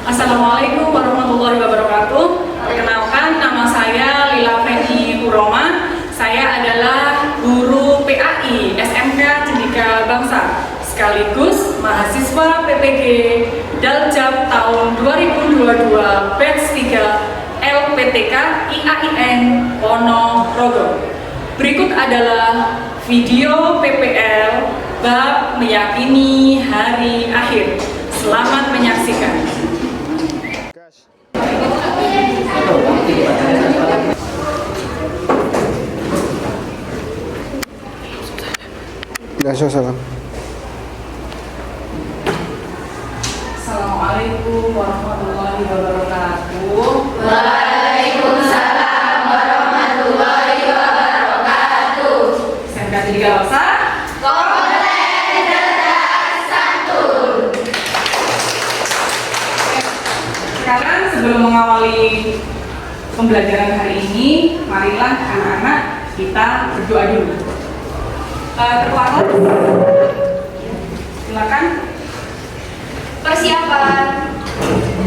Assalamualaikum warahmatullahi wabarakatuh. Perkenalkan, nama saya Lila Feni Kuroma. Saya adalah guru PAI SMK Cendekia Bangsa, sekaligus mahasiswa PPG Daljab tahun 2022 batch 3 LPTK IAIN Ponorogo. Berikut adalah video PPL bab meyakini hari akhir. Selamat menyaksikan. Salam. Assalamualaikum warahmatullahi wabarakatuh. Waalaikumsalam warahmatullahi wabarakatuh. SMK Cendekia Bangsa. Kompeten cerdas santun. Sekarang sebelum mengawali pembelajaran hari ini, marilah anak-anak kita berdoa dulu. Terpelajar, silakan. Persiapan.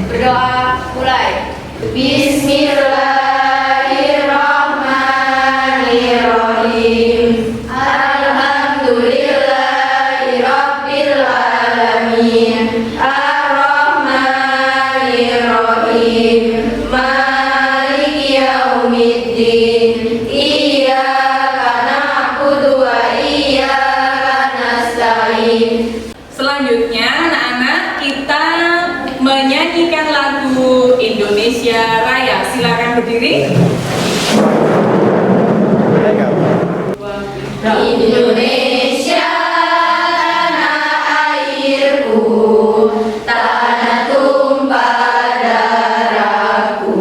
Berdoa mulai. Bismillahirrahmanirrahim. Alhamdulillahirabbil alamin. Ar-Rahmanirrahim. Maliki yaumiddin. Iyyaka na'budu wa iyyaka nasta'in. Selanjutnya anak-anak kita menyanyikan lagu Indonesia Raya. Silakan berdiri. Indonesia tanah airku, tanah tumpah darahku.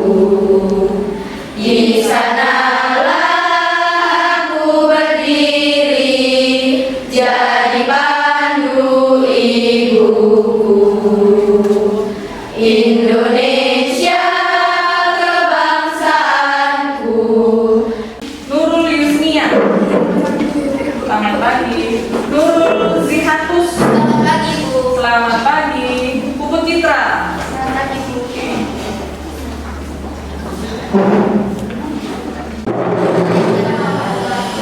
Di sanalah aku berdiri, jadi pandu ibuku. Indonesia kebangsaanku. Nurul Yusnia. Selamat pagi. Nurul Zihatus. Selamat pagi, Bu. Selamat pagi. Puput Citra. Selamat pagi, Bu.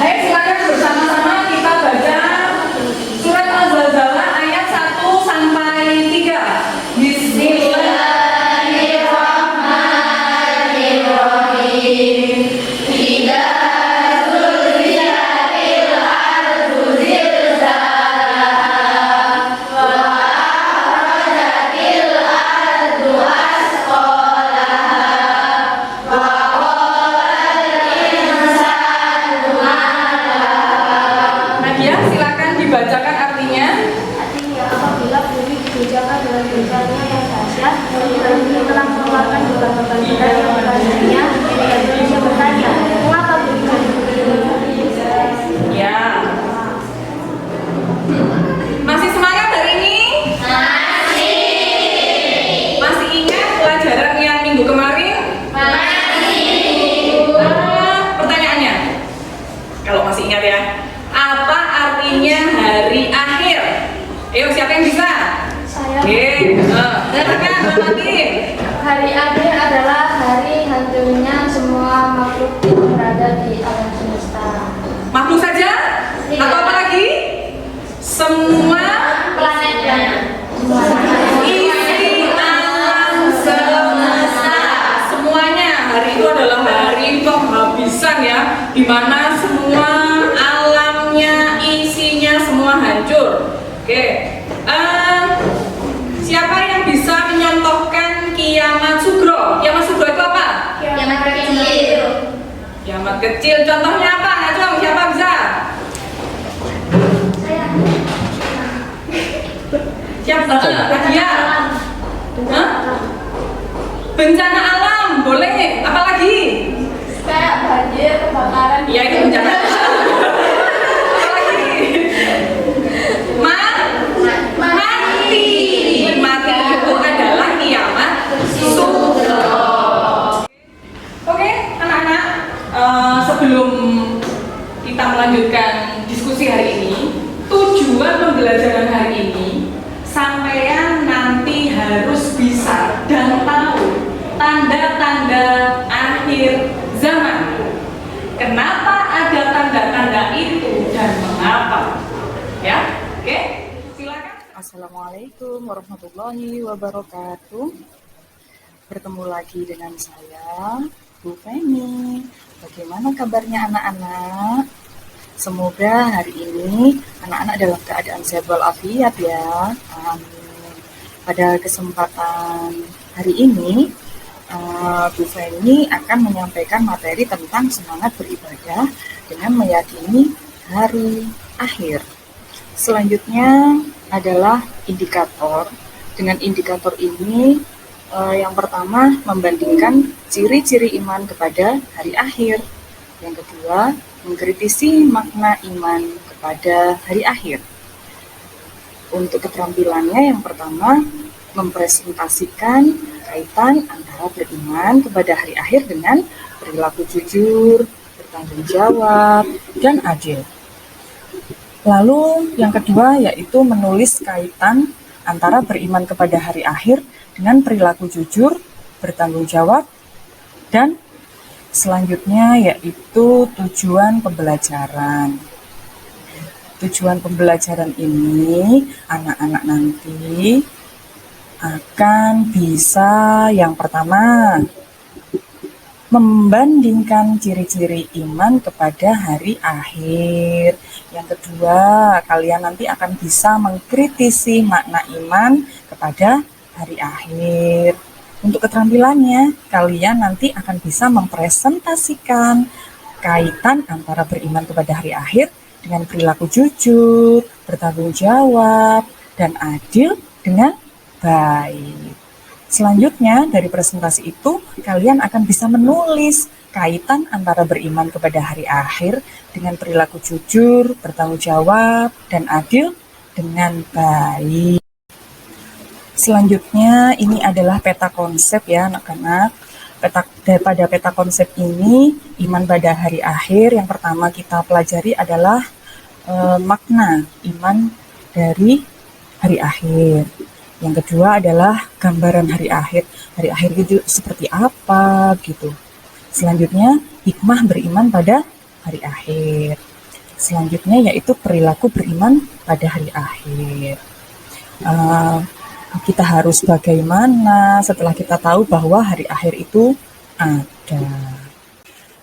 Ayo silakan bersama-sama kita baca surat Al-Zalzalah ayat 1 sampai 3. Bismillahirrahmanirrahim. Idza zulzilatil ardu zilzalaha wa akhrajatil ardu asqalaha wa qalal insanu ma laha. Nadia, silakan dibacakan artinya. Artinya, apabila bumi digoncangkan dengan goncangan yang dahsyat, dan bumi telah mengeluarkan beberapa bangunan yang berasanya, dan Indonesia bertanya, mengapa bumi Ya. Masih semangat hari ini? Masih ingat pelajaran yang minggu kemarin? Pertanyaannya, kalau masih ingat ya, apa artinya hari akhir? Ayo, siapa yang bisa? Saya. Oke, silakan Mati. Hari akhir adalah hari hancurnya semua makhluk yang berada di alam semesta. Makhluk saja? Iya. Atau apa lagi? Semua Planet-planet. isi alam semesta, semuanya. Hari itu adalah hari penghabisan ya, di mana semua alamnya, isinya semua hancur. Oke, siapa yang bisa menyontohkan kiamat sugro? Kiamat sugro itu apa? Kiamat kecil. Kiamat kecil. Contohnya apa? Najong, siapa bisa? Saya. Siapa? Nadia. Hah? Bencana alam, boleh. Apa lagi? Kayak banjir, kebakaran. Ya itu bencana alam. Apa lagi? Mati. Mati itu adalah kiamat sugro. Oke, anak-anak, sebelum kita melanjutkan diskusi hari ini, tujuan pembelajaran hari ini sampean nanti harus bisa dalam tanda-tanda akhir zaman. Kenapa ada tanda-tanda itu dan mengapa? Ya, oke, silakan. Assalamualaikum warahmatullahi wabarakatuh. Bertemu lagi dengan saya, Bu Feni. Bagaimana kabarnya anak-anak? Semoga hari ini anak-anak dalam keadaan sehat walafiat ya. Amin. Pada kesempatan hari ini, Bu Feni akan menyampaikan materi tentang semangat beribadah dengan meyakini hari akhir. Selanjutnya adalah indikator. Dengan indikator ini, yang pertama membandingkan ciri-ciri iman kepada hari akhir. Yang kedua, mengkritisi makna iman kepada hari akhir. Untuk keterampilannya, yang pertama mempresentasikan kaitan antara beriman kepada hari akhir dengan perilaku jujur, bertanggung jawab, dan adil. Lalu yang kedua yaitu menulis kaitan antara beriman kepada hari akhir dengan perilaku jujur, bertanggung jawab, dan selanjutnya yaitu tujuan pembelajaran. Tujuan pembelajaran ini anak-anak nanti akan bisa yang pertama membandingkan ciri-ciri iman kepada hari akhir. Yang kedua, kalian nanti akan bisa mengkritisi makna iman kepada hari akhir. Untuk keterampilannya, kalian nanti akan bisa mempresentasikan kaitan antara beriman kepada hari akhir dengan perilaku jujur, bertanggung jawab, dan adil dengan baik. Selanjutnya, dari presentasi itu, kalian akan bisa menulis kaitan antara beriman kepada hari akhir dengan perilaku jujur, bertanggung jawab, dan adil dengan baik. Selanjutnya, ini adalah peta konsep ya anak-anak. Pada peta konsep ini, iman pada hari akhir, yang pertama kita pelajari adalah makna iman dari hari akhir. Yang kedua adalah gambaran hari akhir. Hari akhir itu seperti apa gitu. Selanjutnya, hikmah beriman pada hari akhir. Selanjutnya yaitu perilaku beriman pada hari akhir. Kita harus bagaimana setelah kita tahu bahwa hari akhir itu ada.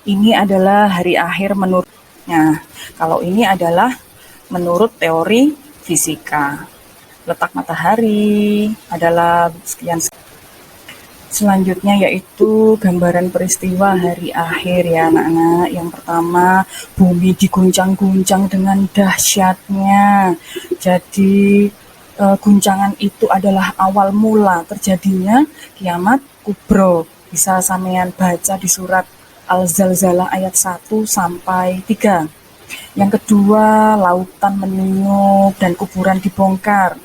Ini adalah hari akhir menurutnya. Kalau ini adalah menurut teori fisika. Letak matahari adalah sekian. Selanjutnya yaitu gambaran peristiwa hari akhir ya anak-anak. Yang pertama, bumi diguncang-guncang dengan dahsyatnya. Jadi guncangan itu adalah awal mula terjadinya kiamat kubro. Bisa sampean baca di surat Al-Zalzalah ayat 1 sampai 3. Yang kedua, lautan meniup dan kuburan dibongkar.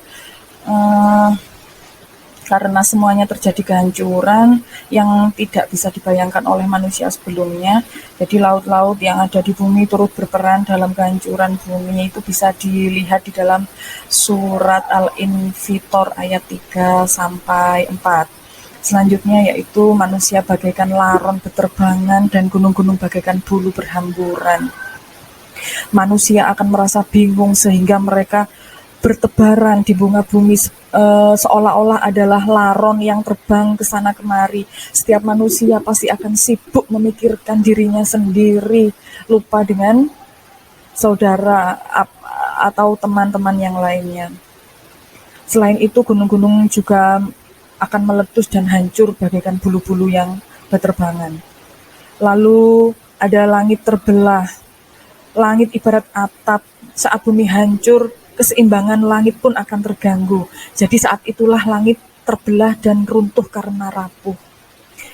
Karena semuanya terjadi kehancuran yang tidak bisa dibayangkan oleh manusia sebelumnya. Jadi laut-laut yang ada di bumi turut berperan dalam kehancuran bumi. Itu bisa dilihat di dalam surat Al-Infitor ayat 3 sampai 4. Selanjutnya yaitu manusia bagaikan laron beterbangan dan gunung-gunung bagaikan bulu berhamburan. Manusia akan merasa bingung sehingga mereka bertebaran di bunga bumi seolah-olah adalah laron yang terbang ke sana kemari. Setiap manusia pasti akan sibuk memikirkan dirinya sendiri, lupa dengan saudara atau teman-teman yang lainnya. Selain itu, gunung-gunung juga akan meletus dan hancur bagaikan bulu-bulu yang berterbangan. Lalu ada langit terbelah. Langit ibarat atap. Saat bumi hancur, keseimbangan langit pun akan terganggu. Jadi saat itulah langit terbelah dan runtuh karena rapuh.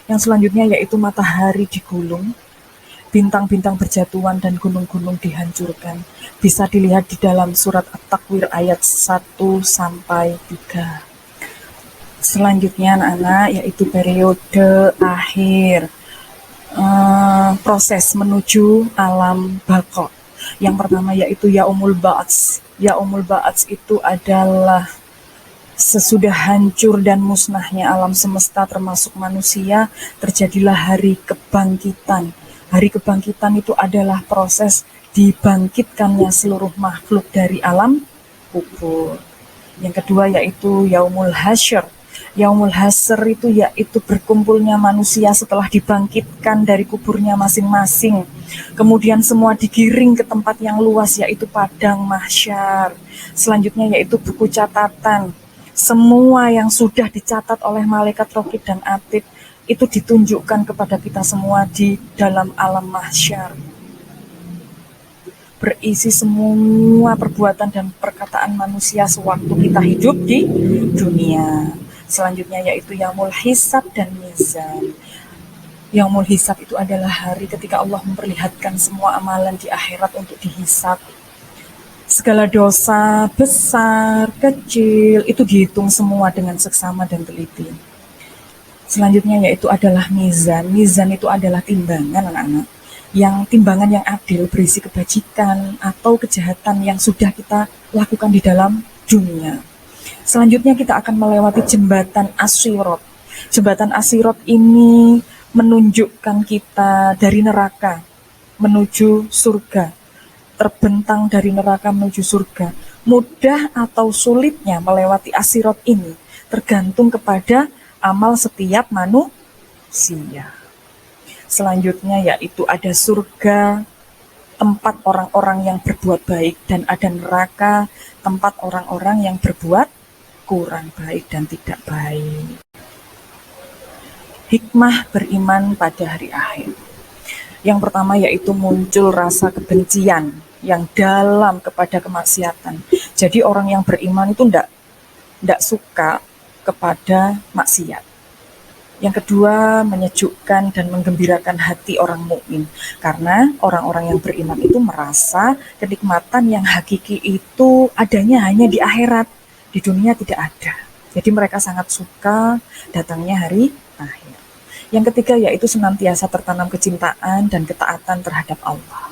Yang selanjutnya yaitu matahari digulung, bintang-bintang berjatuhan dan gunung-gunung dihancurkan. Bisa dilihat di dalam surat At-Takwir ayat 1 sampai 3. Selanjutnya anak-anak yaitu periode akhir. Proses menuju alam baqo. Yang pertama yaitu Yaumul Ba'ats. Yaumul Ba'ats itu adalah Sesudah hancur dan musnahnya alam semesta termasuk manusia, terjadilah hari kebangkitan. Hari kebangkitan itu adalah proses dibangkitkannya seluruh makhluk dari alam kubur. Yang kedua yaitu Yaumul Hasyr. Yaumul Hasyr itu yaitu berkumpulnya manusia setelah dibangkitkan dari kuburnya masing-masing. Kemudian semua digiring ke tempat yang luas yaitu padang mahsyar. Selanjutnya yaitu buku catatan. Semua yang sudah dicatat oleh malaikat Raqib dan Atid itu ditunjukkan kepada kita semua di dalam alam mahsyar. Berisi semua perbuatan dan perkataan manusia sewaktu kita hidup di dunia. Selanjutnya yaitu Yaumul Hisab dan Mizan. Yaumul Hisab itu adalah hari ketika Allah memperlihatkan semua amalan di akhirat untuk dihisab. Segala dosa besar, kecil, itu dihitung semua dengan seksama dan teliti. Selanjutnya yaitu adalah Mizan. Mizan itu adalah timbangan anak-anak. Yang timbangan yang adil berisi kebajikan atau kejahatan yang sudah kita lakukan di dalam dunia. Selanjutnya kita akan melewati jembatan As-Sirat. Jembatan As-Sirat ini menunjukkan kita dari neraka menuju surga. Terbentang dari neraka menuju surga. Mudah atau sulitnya melewati As-Sirat ini tergantung kepada amal setiap manusia. Selanjutnya yaitu ada surga, tempat orang-orang yang berbuat baik, dan ada neraka, tempat orang-orang yang berbuat kurang baik dan tidak baik. Hikmah beriman pada hari akhir. Yang pertama yaitu muncul rasa kebencian yang dalam kepada kemaksiatan. Jadi orang yang beriman itu tidak suka kepada maksiat. Yang kedua, menyejukkan dan menggembirakan hati orang mukmin, karena orang-orang yang beriman itu merasa kenikmatan yang hakiki itu adanya hanya di akhirat, di dunia tidak ada. Jadi mereka sangat suka datangnya hari akhir. Yang ketiga yaitu senantiasa tertanam kecintaan dan ketaatan terhadap Allah.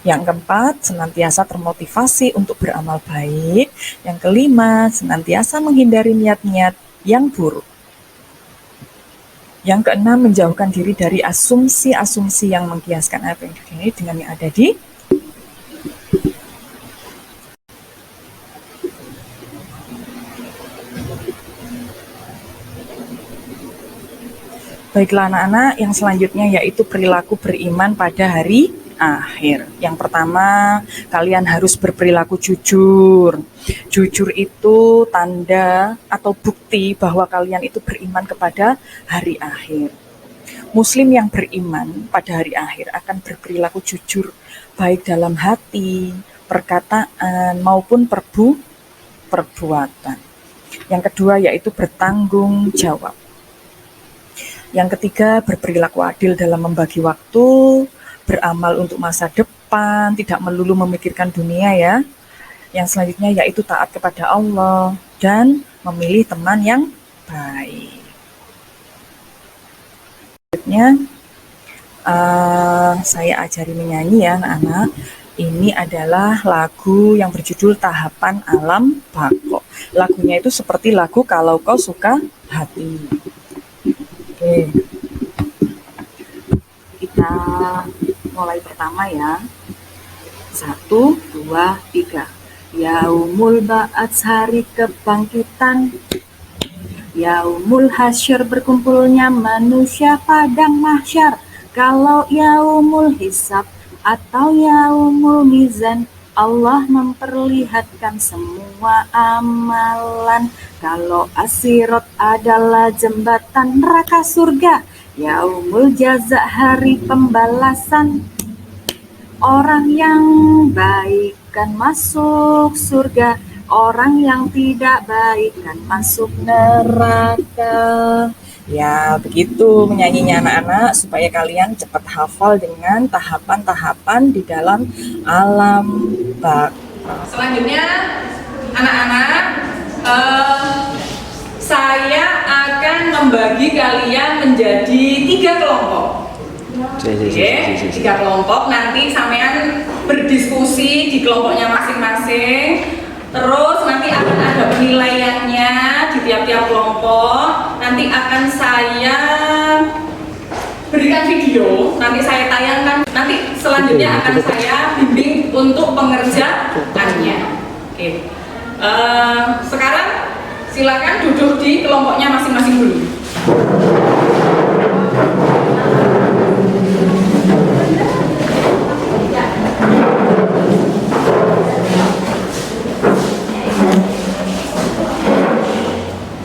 Yang keempat, senantiasa termotivasi untuk beramal baik. Yang kelima, senantiasa menghindari niat-niat yang buruk. Yang keenam, menjauhkan diri dari asumsi-asumsi yang mengkiaskan apa yang ini dengan yang ada di Baiklah anak-anak, yang selanjutnya yaitu perilaku beriman pada hari akhir. Yang pertama, kalian harus berperilaku jujur. Jujur itu tanda atau bukti bahwa kalian itu beriman kepada hari akhir. Muslim yang beriman pada hari akhir akan berperilaku jujur, baik dalam hati, perkataan, maupun perbuatan. Yang kedua yaitu bertanggung jawab. Yang ketiga, berperilaku adil dalam membagi waktu, beramal untuk masa depan, tidak melulu memikirkan dunia ya. Yang selanjutnya yaitu taat kepada Allah dan memilih teman yang baik. Selanjutnya, saya ajari menyanyi ya anak-anak. Ini adalah lagu yang berjudul Tahapan Alam Bako. Lagunya itu seperti lagu Kalau Kau Suka Hati. Oke, kita mulai pertama ya. 1, 2, 3. Yaumul Ba'ats, hari kebangkitan. Yaumul Hasyr, berkumpulnya manusia padang mahsyar. Kalau Yaumul Hisab atau Yaumul Mizan, Allah memperlihatkan semua amalan. Kalau As-Sirat adalah jembatan neraka surga. Yaumul Jaza, hari pembalasan. Orang yang baik kan masuk surga, orang yang tidak baik kan masuk neraka. Ya, begitu menyanyinya anak-anak supaya kalian cepat hafal dengan tahapan-tahapan di dalam alam baka. Selanjutnya, anak-anak, saya akan membagi kalian menjadi 3 kelompok. Oke, 3 kelompok. Nanti sampean berdiskusi di kelompoknya masing-masing. Terus nanti akan ada penilaiannya akan saya berikan video, nanti saya tayangkan, nanti selanjutnya akan saya bimbing untuk pengerjaannya. Oke. Sekarang silakan duduk di kelompoknya masing-masing dulu.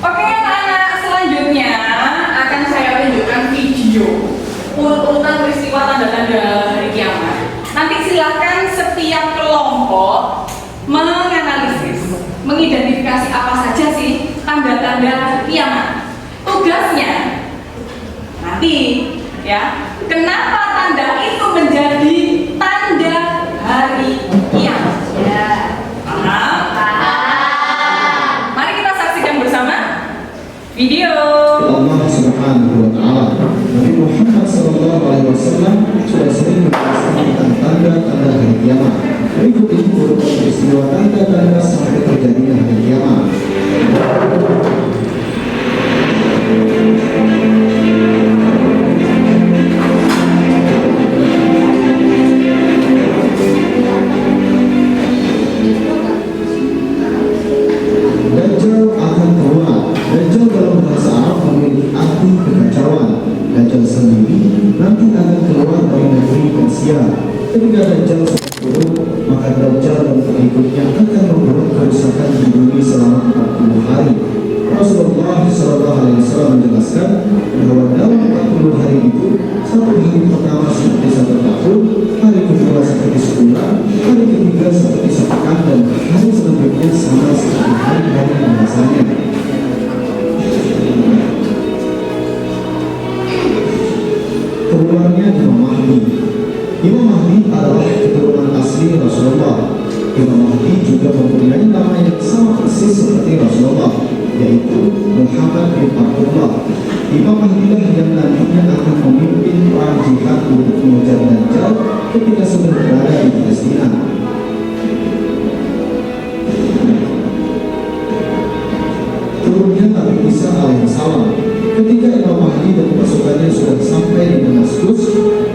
Oke anak-anak, selanjutnya akan saya tunjukkan video urutan peristiwa tanda-tanda hari kiamat. Nanti silakan setiap kelompok menganalisis, mengidentifikasi apa saja sih tanda-tanda kiamat. Tugasnya nanti ya, kenapa tanda itu menjadi tanda hari kiamat? Ya. Paham? Mari kita saksikan bersama video. Allah Subhanahu wa Ta'ala. Nabi Muhammad Sallallahu Alaihi Wasallam sudah sering menjelaskan tentang tanda-tanda hari kiamat. Berikut ini berupa peristiwa tanda-tanda sampai terjadinya hari kiamat. Dajjal akan keluar. Dajjal dalam bahasa Arab memiliki arti kekacauan. Dajjal sendiri nanti akan keluar dari negeri Persia. Ketika Dajjal sudah turun, maka Dajjal dan pengikutnya akan membuat kerusakan di bumi selama 40 hari. Rasulullah SAW menjelaskan bahwa dalam 40 hari itu, satu hari pertama seperti satu tahun, hari kedua seperti sebulan, hari ketiga seperti sepekan, dan hari selanjutnya sama seperti hari-hari biasanya. Keluarnya Imam Mahdi. Imam Mahdi adalah keturunan asli Rasulullah. Imam Mahdi juga mempunyai nama yang sama persis seperti Rasulullah, yaitu Muhammad bin Abdullah. Imam Mahdi lah yang nantinya akan memimpin perang jihad untuk mengejar Dajjal ketika sudah berada di Palestina. Turunnya Nabi Isa alaihissalam. Ketika Imam Mahdi dan pasukannya sudah sampai di Damaskus,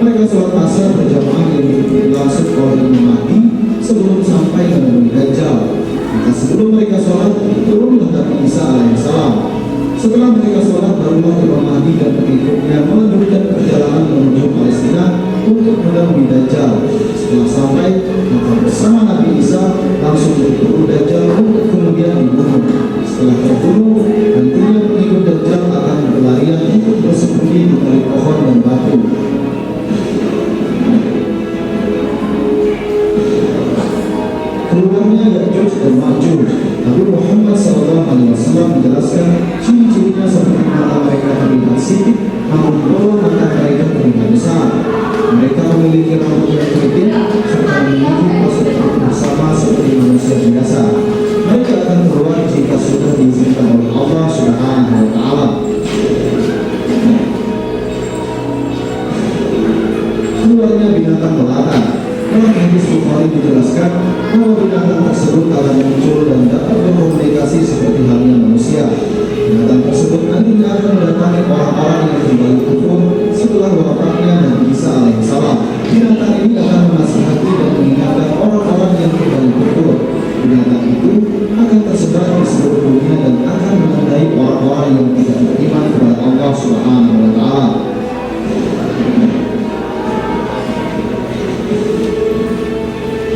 mereka sholat asar berjamaah yang dipimpin langsung oleh Imam Mahdi sebelum sampai ke negeri Dajjal. Maka sebelum mereka sholat, turunlah Nabi Isa alaihissalam. Setelah mereka sholat, barulah Imam Mahdi dan pengikutnya melanjutkan perjalanan menuju Palestina untuk menemui Dajjal. Setelah sampai, maka bersama Nabi Isa langsung berburu Dajjal untuk kemudian dibunuh. Setelah terbunuh, nantinya pengikut Dajjal akan berlarian untuk bersembunyi di balik pohon dan batu. Keluarnya Ya'juj dan Ma'juj. Nabi Muhammad SAW menjelaskan ciri-cirinya seperti mata mereka terlihat sipit, namun bola mata mereka terlihat besar. Mereka memiliki rambut yang keriting serta memiliki postur bersama seperti manusia biasa. Mereka akan keluar jika sudah diizinkan oleh Allah Subhanahu wa Ta'ala. Keluarnya binatang melata. Dalam hadis Bukhari dijelaskan bahwa binatang tersebut akan muncul dan dapat berkomunikasi seperti halnya manusia. Binatang tersebut nantinya akan mendatangi orang-orang yang kembali kufur setelah wafatnya Nabi Isa alaihissalam. Binatang ini akan menasihati dan mengingatkan orang-orang yang kembali kufur. Binatang itu akan tersebar di seluruh dunia dan akan menandai orang-orang yang tidak beriman kepada Allah Subhanahu wa Ta'ala.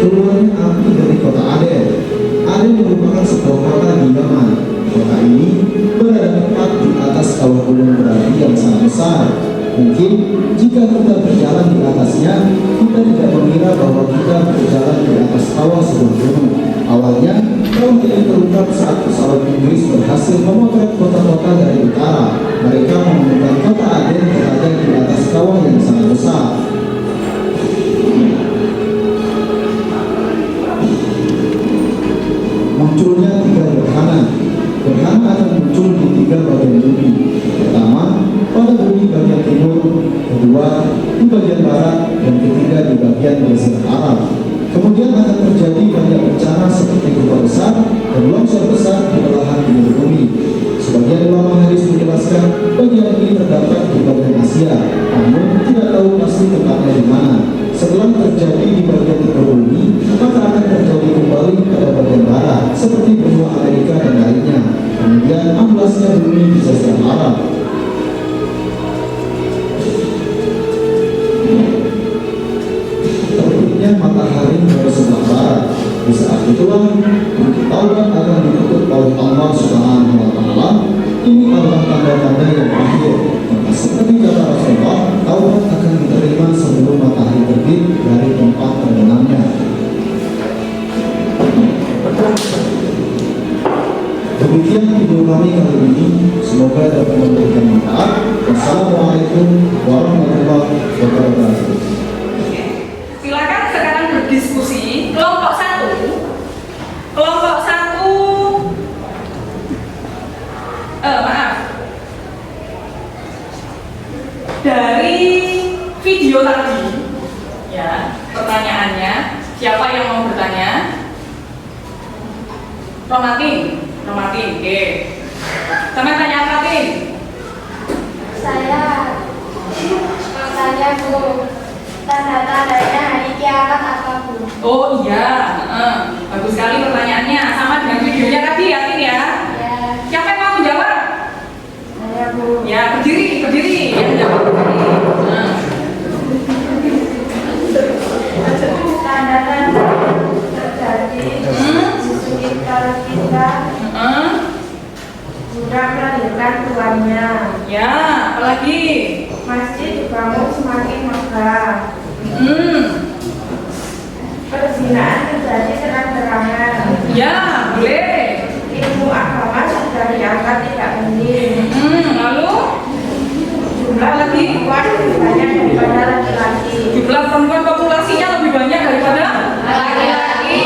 Keluarnya api dari kota Aden. Aden merupakan sebuah kota di Yaman. Kota ini berada tepat di atas kawah gunung berapi yang sangat besar. Mungkin jika kita berjalan di atasnya, kita tidak mengira bahwa kita berjalan di atas kawah sebuah gunung. Awalnya, kawah ini terungkap saat pesawat Inggris berhasil memotret kota-kota dari utara. Mereka menemukan kota Aden berada di atas kawah yang sangat besar. Munculnya 3 gerhana. Gerhana akan muncul di 3 bagian bumi. Pertama, pada bumi bagian timur, kedua di bagian barat, dan ketiga di bagian Jazirah Arab. Kemudian akan terjadi banyak bencana seperti gempa besar dan longsor besar di belahan timur bumi. Sebagian ulama hadis menjelaskan bukit Taurat akan ditutup oleh Allah Subhanahu wa Ta'ala. Ini adalah tanda-tanda yang akhir. Maka seperti kata Rasulullah, Taurat akan diterima sebelum matahari terbit dari tempat terbenamnya. Demikian video kami kali ini, semoga dapat memberikan manfaat. Wassalamualaikum warahmatullahi wabarakatuh. Silakan sekarang berdiskusi. Kelompok satu, maaf. Dari video tadi, ya, pertanyaannya, siapa yang mau bertanya? Romatin, oke. Sama tanya apa, Tin? Saya Bu, tanda-tandanya hari kiamat apa Bu? Oh iya, bagus sekali pertanyaannya. Sama dengan videonya tadi ya, Tin ya. Ya, Siapa yang mau menjawab? saya Bu. Ya, berdiri. Yang jawab berdiri. Tanda-tanda terjadi di sekitar kita sudah melahirkan tuannya. Ya, apalagi? Masjid dibangun semakin megah. Perzinahan terjadi terang-terangan. Ya, boleh. Ilmu agama sudah diangkat tidak penting. Lalu? Jumlah Lagi? perempuan lebih banyak daripada laki-laki. Jumlah perempuan populasinya lebih banyak daripada Laki-laki.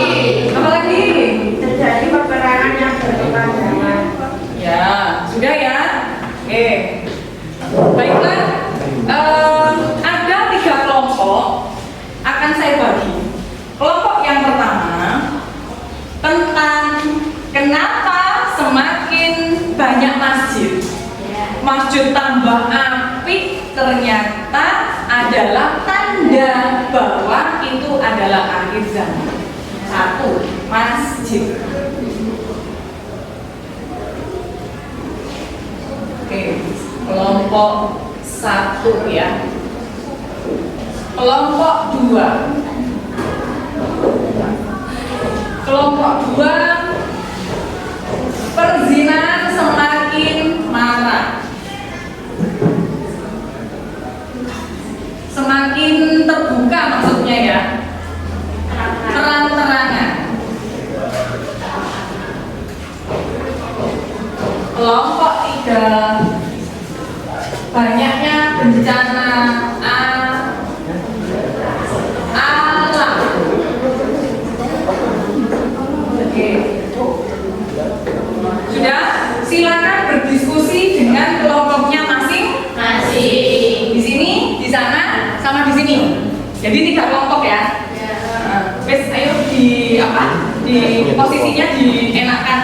Apalagi? Terjadi peperangan yang berkepanjangan. Ya, sudah ya. Oke. Baiklah. Ada 3 kelompok akan saya bagi. Kelompok yang pertama tentang kenapa semakin banyak masjid. Masjid tambah apik ternyata adalah tanda bahwa itu adalah akhir zaman. 1. Masjid. Oke, kelompok 1 ya. Kelompok 2. Kelompok 2, perzinahan semakin marak. Semakin terbuka maksudnya ya. Terang-terangan. Kelompok 3, banyaknya bencana alam. Oke. Sudah, silakan berdiskusi dengan kelompoknya masing-masing. Di sini, di sana, sama di sini. Jadi 3 kelompok ya. Wes, ayo di apa? Di posisinya dienakkan.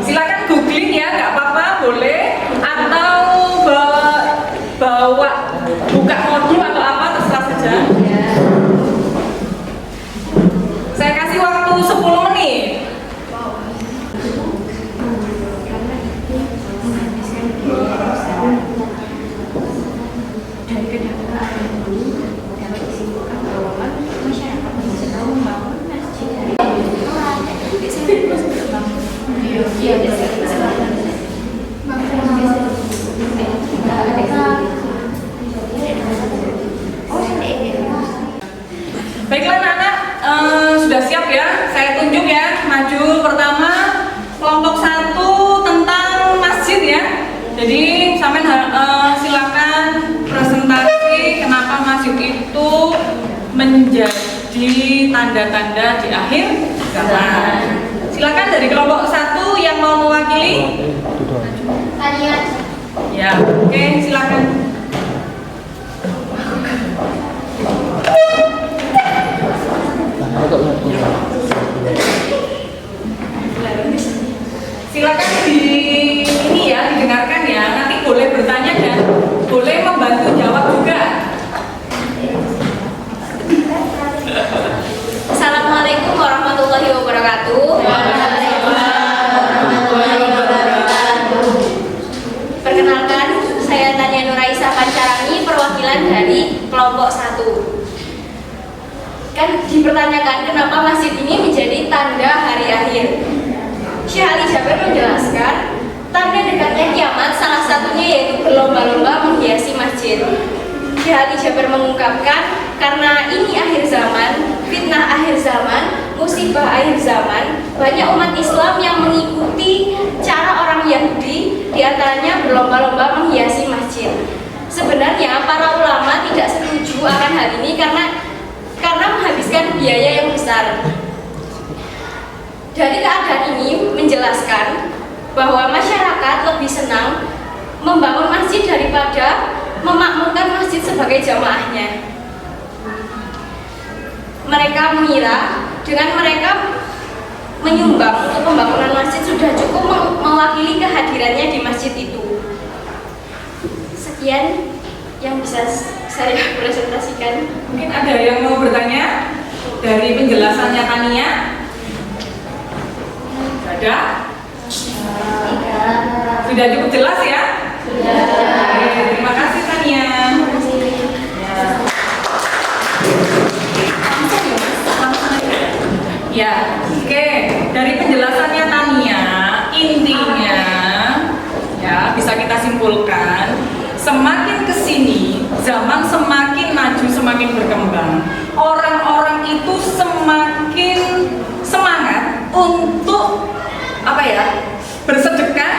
Silakan googling ya, nggak apa-apa, boleh. Atau bawa buka modul atau apa, terserah saja. Saya kasih waktu 10 menit. Baiklah anak-anak, sudah siap ya? Saya tunjuk ya, maju pertama kelompok 1 tentang masjid ya. Jadi sampean silakan presentasi kenapa masjid itu menjadi tanda-tanda di akhir zaman. Silakan dari kelompok 1 yang mau mewakili. Tania. Ya, oke, silakan. wabarakatuh. Perkenalkan, saya Tania Nuraisa Pancarani, perwakilan dari kelompok 1. Kan dipertanyakan kenapa masjid ini menjadi tanda hari akhir. Syekh Ali Jaber menjelaskan, tanda dekatnya kiamat salah satunya yaitu berlomba-lomba menghiasi masjid. Syekh Ali Jaber mengungkapkan, karena ini akhir zaman, fitnah akhir zaman, musibah akhir zaman, banyak umat Islam yang mengikuti cara orang Yahudi, diantaranya berlomba-lomba menghiasi masjid. Sebenarnya para ulama tidak setuju akan hal ini karena menghabiskan biaya yang besar. Dari keadaan ini menjelaskan bahwa masyarakat lebih senang membangun masjid daripada memakmurkan masjid sebagai jamaahnya. Mereka mengira dengan mereka menyumbang untuk pembangunan masjid sudah cukup mewakili kehadirannya di masjid itu. Sekian yang bisa saya presentasikan. Mungkin ada yang mau bertanya dari penjelasannya Tania? Ada? Sudah cukup jelas ya? Sudah. Terima kasih Tania. Ya, oke. Dari penjelasannya Tania, intinya ya bisa kita simpulkan, semakin kesini zaman semakin maju, semakin berkembang. Orang-orang itu semakin semangat untuk bersedekah,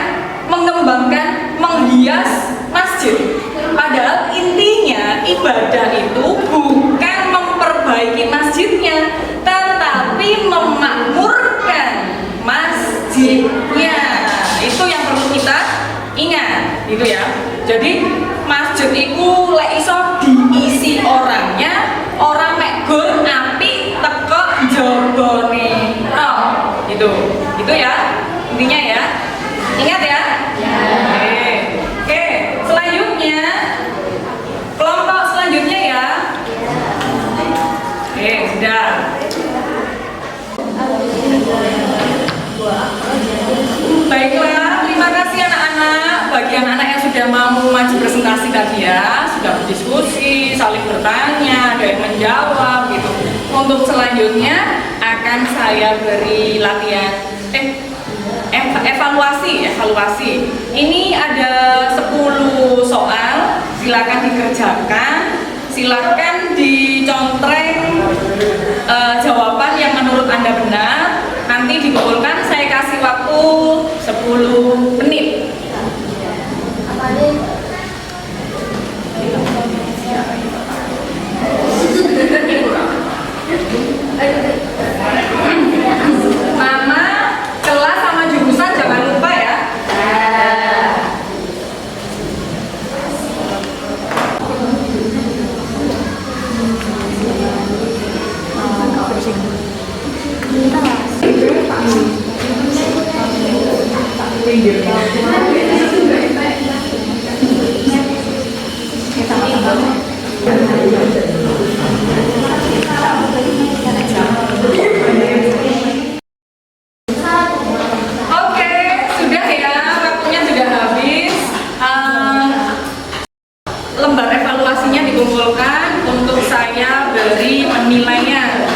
mengembangkan, menghias masjid. Padahal intinya ibadah itu bukan memperbaiki masjidnya, tetapi memakmurkan masjidnya. Itu yang perlu kita ingat, gitu ya. Jadi masjid itu lek iso diisi orangnya, orang mek gur api teko jogone. Oh, gitu. Gitu ya. Intinya ya. Ingat ya? Ya. Oke, selanjutnya kelompok selanjutnya ya. Oke, sudah. Baiklah, terima kasih anak-anak bagi anak-anak yang sudah mau maju presentasi tadi ya, sudah berdiskusi, saling bertanya, ada yang menjawab gitu. Untuk selanjutnya akan saya beri latihan evaluasi. Ini ada 10 soal, silakan dikerjakan, silakan dicontreng jawaban yang menurut Anda benar. Nanti dikumpulkan, saya kasih waktu 10 menit. Nama, kelas sama jurusan jangan lupa ya. Oke, sudah ya, waktunya sudah habis. Lembar evaluasinya dikumpulkan untuk saya beri penilaian.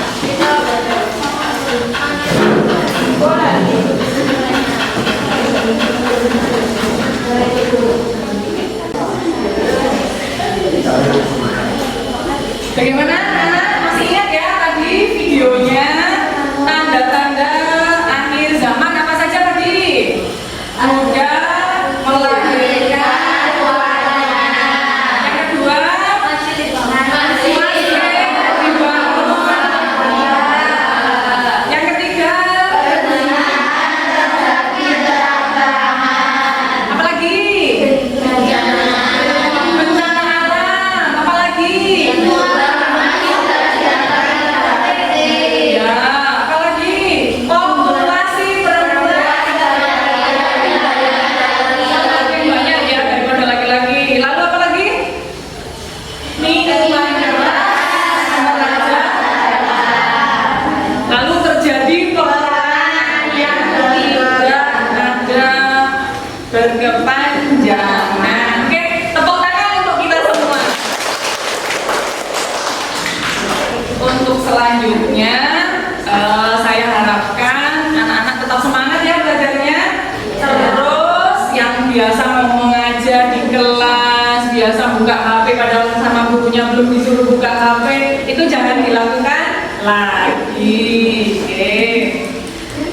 buka HP padahal sama gurunya belum disuruh buka HP, itu jangan dilakukan lagi. Oke.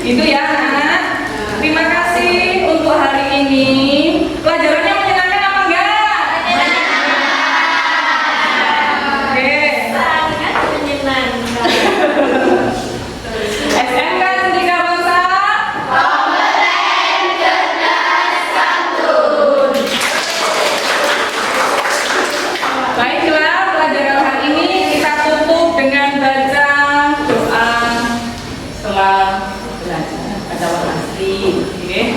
Itu ya anak-anak. Terima kasih untuk hari ini. Pelajarannya menyenangkan apa enggak? Oke. Sangat menyenangkan. SMK Sentrika Bangsa. Baiklah, pelajaran hari ini kita tutup dengan baca doa setelah belajar pada waktu asli. Oke.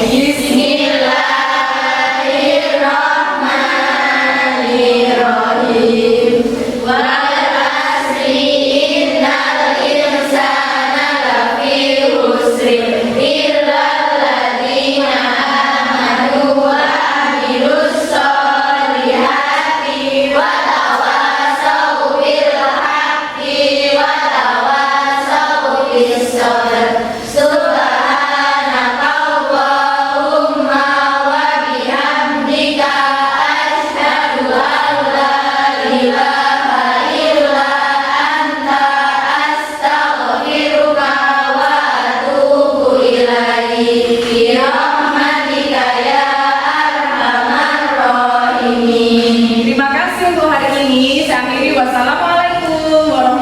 Bismillahirrahmanirrahim. Wal asri innal insana lafi khusrin illa alladziina aamanu wa amilus sholihati wa tawassaw bil haqqi wa tawassaw bis sabr. Subhanakallahumma wa bihamdika asyhadu an la ilaha illa anta astaghfiruka wa atubu ilaik. Bi rahmatika ya arhamar rahimin. Terima kasih untuk hari ini. Saya akhiri. Wassalamualaikum warahmatullahi wabarakatuh.